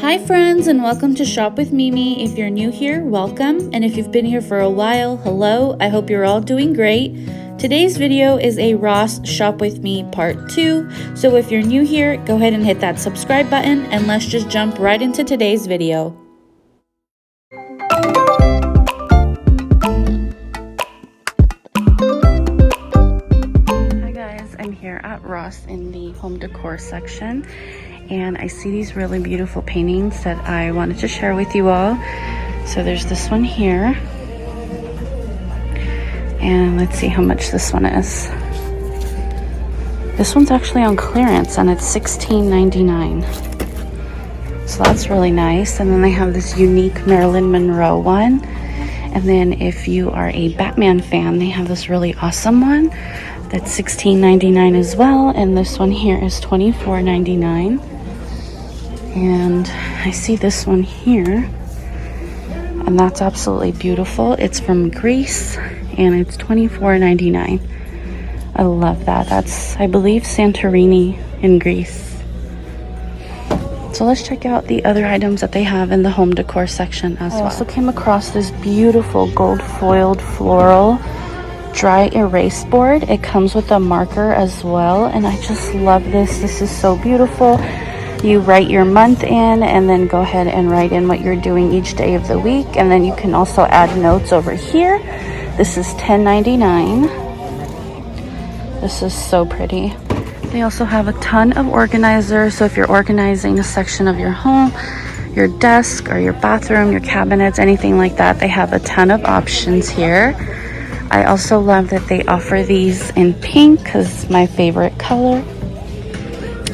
Hi friends, and welcome to Shop with Mimi. If you're new here, welcome, and if you've been here for a while, hello. I hope you're all doing great. Today's video is a Ross Shop With Me Part 2, so if you're new here, go ahead and hit that subscribe button, and let's just jump right into today's video. Hi guys, I'm here at Ross in the home decor section. And I see these really beautiful paintings that I wanted to share with you all. So there's this one here. And let's see how much this one is. This one's actually on clearance and it's $16.99. So that's really nice. And then they have this unique Marilyn Monroe one. And then if you are a Batman fan, they have this really awesome one that's $16.99 as well. And this one here is $24.99. And I see this one here, and that's absolutely beautiful. It's from Greece, and it's $24.99. I love that. That's, I believe, Santorini in Greece. So let's check out the other items that they have in the home decor section as well. I also came across this beautiful gold foiled floral dry erase board. It comes with a marker as well, and I just love this. This is so beautiful. You write your month in and then go ahead and write in what you're doing each day of the week, and then you can also add notes over here. This is $10.99. This is so pretty. They also have a ton of organizers, so if you're organizing a section of your home, your desk or your bathroom, your cabinets, anything like that, they have a ton of options here. I also love that they offer these in pink because it's my favorite color.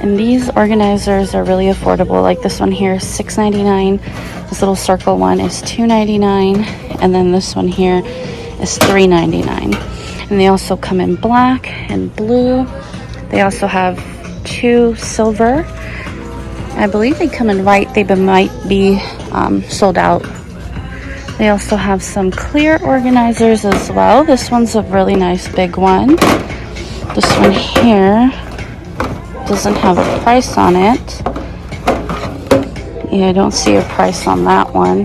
And these organizers are really affordable. Like this one here is $6.99. This little circle one is $2.99. And then this one here is $3.99. And they also come in black and blue. They also have two silver. I believe they come in white. They might be sold out. They also have some clear organizers as well. This one's a really nice big one. This one here doesn't have a price on it. Yeah, I don't see a price on that one.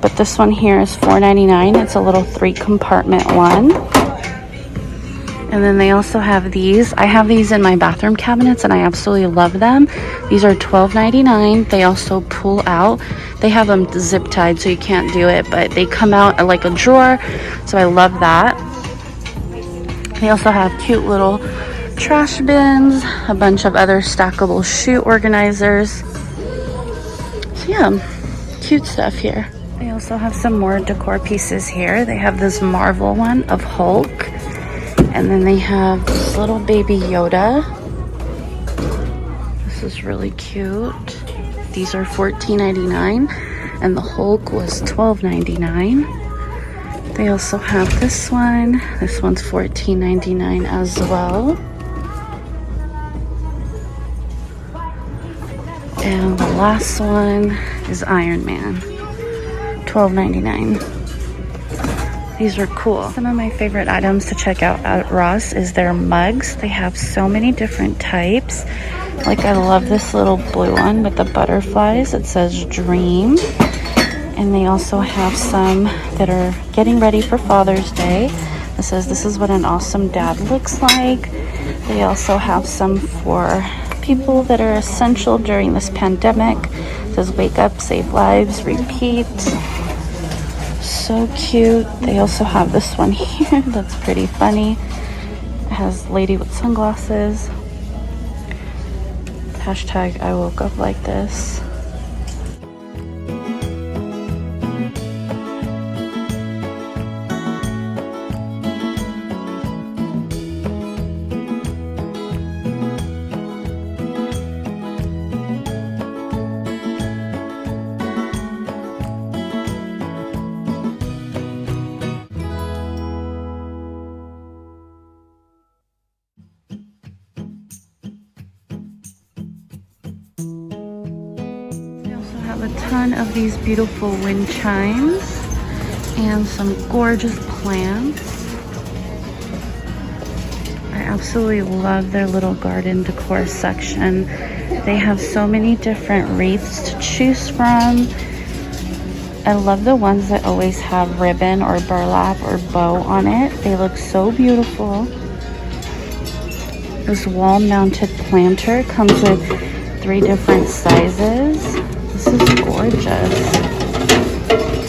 But this one here is $4.99. It's a little 3-compartment one. And then they also have these. I have these in my bathroom cabinets and I absolutely love them. These are $12.99. They also pull out. They have them zip tied so you can't do it, but they come out like a drawer. So I love that. They also have cute little trash bins, a bunch of other stackable shoe organizers. So yeah, cute stuff here. They also have some more decor pieces here. They have this Marvel one of Hulk, and then they have this little baby Yoda. This is really cute. These are $14.99 and the Hulk was $12.99. They also have this one. This one's $14.99 as well. And the last one is Iron Man, $12.99. These are cool. Some of my favorite items to check out at Ross is their mugs. They have so many different types. Like I love this little blue one with the butterflies. It says Dream. And they also have some that are getting ready for Father's Day. It says this is what an awesome dad looks like. They also have some for people that are essential during this pandemic. It says wake up, save lives, repeat. So cute. They also have this one here that's pretty funny. It has lady with sunglasses. Hashtag I woke up like this. Have a ton of these beautiful wind chimes and some gorgeous plants. I absolutely love their little garden decor section. They have so many different wreaths to choose from. I love the ones that always have ribbon or burlap or bow on it. They look so beautiful. This wall-mounted planter comes with 3 different sizes. This is gorgeous.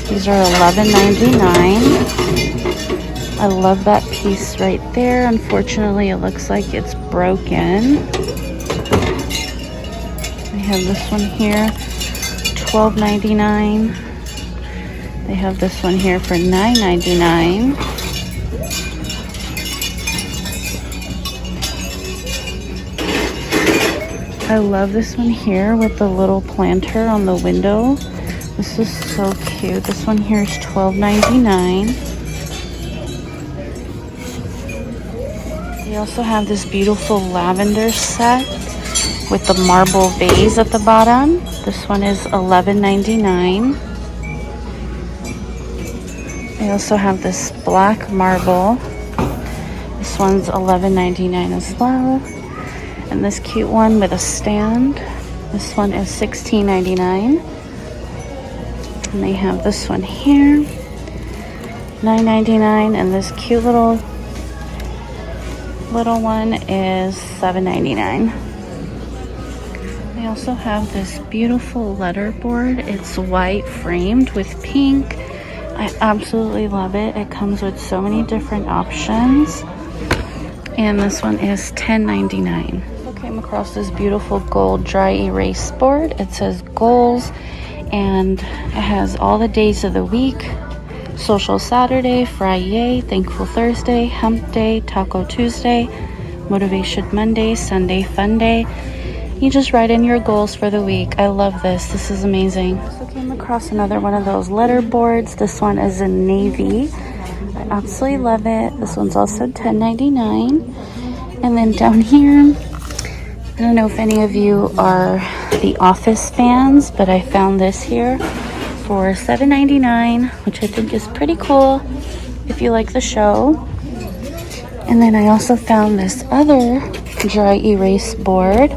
These are $11.99. I love that piece right there. Unfortunately, it looks like it's broken. We have this one here, $12.99. They have this one here for $9.99. I love this one here with the little planter on the window. This is so cute. This one here is $12.99. They also have this beautiful lavender set with the marble vase at the bottom. This one is $11.99. They also have this black marble. This one's $11.99 as well. And this cute one with a stand. This one is $16.99. And they have this one here, $9.99. And this cute little one is $7.99. They also have this beautiful letterboard. It's white framed with pink. I absolutely love it. It comes with so many different options. And this one is $10.99. I came across this beautiful gold dry erase board. It says goals and it has all the days of the week. Social Saturday, Friday, Thankful Thursday, Hump Day, Taco Tuesday, Motivation Monday, Sunday Fun Day. You just write in your goals for the week. I love this. This is amazing. I also came across another one of those letter boards. This one is in navy. I absolutely love it. This one's also $10.99. And then down here, I don't know if any of you are The Office fans, but I found this here for $7.99, which I think is pretty cool if you like the show. And then I also found this other dry erase board.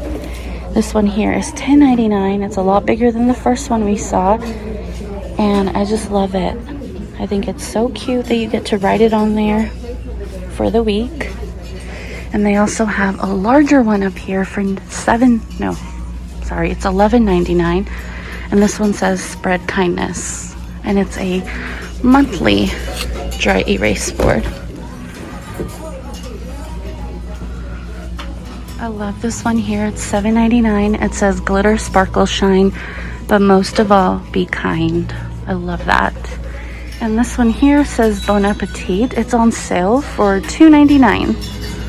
This one here is $10.99. It's a lot bigger than the first one we saw, and I just love it. I think it's so cute that you get to write it on there for the week. And they also have a larger one up here for it's $11.99. And this one says Spread Kindness. And it's a monthly dry erase board. I love this one here. It's $7.99. It says Glitter, Sparkle, Shine, but most of all, be kind. I love that. And this one here says Bon Appetit. It's on sale for $2.99.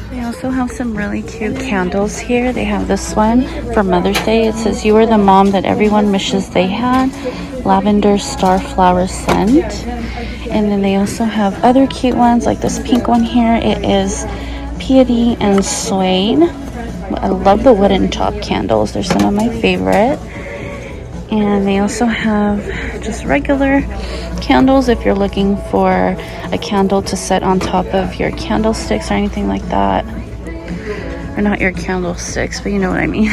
They also have some really cute candles here. They have this one for Mother's Day. It says you are the mom that everyone wishes they had. Lavender Starflower scent. And then they also have other cute ones like this pink one here. It is Piety and Suede. I love the wooden top candles. They're some of my favorite. And they also have just regular candles if you're looking for a candle to set on top of your candlesticks or anything like that. Or not your candlesticks, but you know what I mean.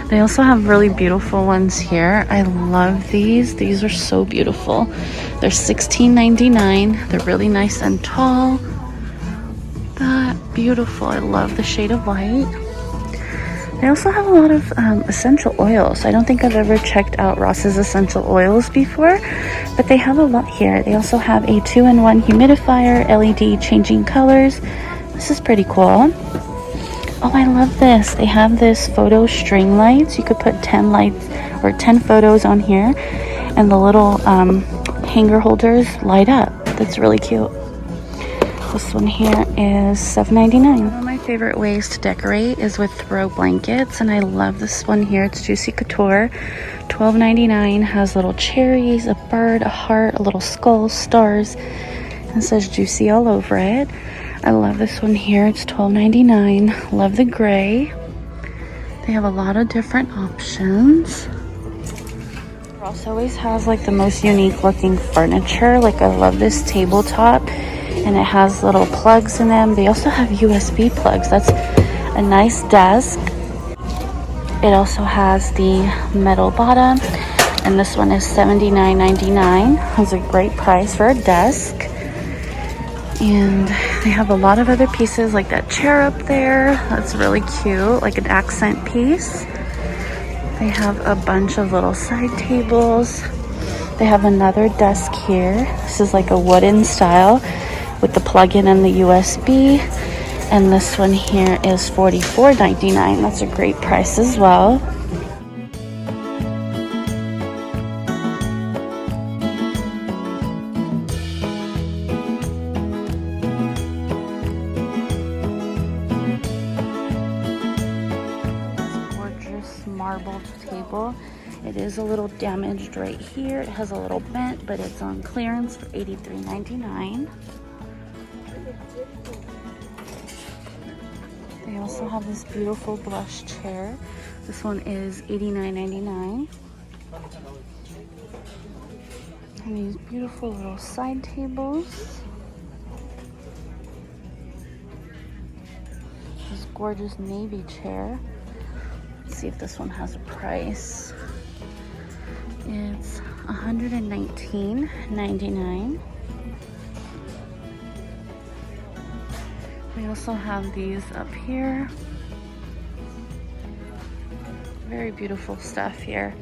They also have really beautiful ones here. I love these. These are so beautiful. They're $16.99. They're really nice and tall. That beautiful. I love the shade of white. They also have a lot of essential oils. I don't think I've ever checked out Ross's essential oils before, but they have a lot here. They also have a 2-in-1 humidifier, LED changing colors. This is pretty cool. Oh, I love this. They have this photo string lights. You could put 10 lights or 10 photos on here, and the little hanger holders light up. That's really cute. This one here is $7.99. One of my favorite ways to decorate is with throw blankets, and I love this one here. It's Juicy Couture, $12.99. Has little cherries, a bird, a heart, a little skull, stars, and it says Juicy all over it. I love this one here. It's $12.99. Love the gray. They have a lot of different options. Ross always has like the most unique looking furniture. Like I love this tabletop. And it has little plugs in them. They also have USB plugs. That's a nice desk. It also has the metal bottom, and this one is $79.99. That's a great price for a desk. And they have a lot of other pieces, like that chair up there. That's really cute, like an accent piece. They have a bunch of little side tables. They have another desk here. This is like a wooden style with the plug-in and the USB. And this one here is $44.99. That's a great price as well. Marbled table. It is a little damaged right here. It has a little bent, but it's on clearance for $83.99. They also have this beautiful blush chair. This one is $89.99. And these beautiful little side tables. This gorgeous navy chair. See if this one has a price. It's $119.99. We also have these up here. Very beautiful stuff here.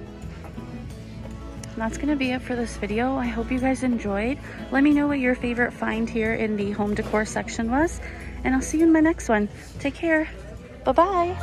And that's gonna be it for this video. I hope you guys enjoyed. Let me know what your favorite find here in the home decor section was, and I'll see you in my next one. Take care. Bye-bye.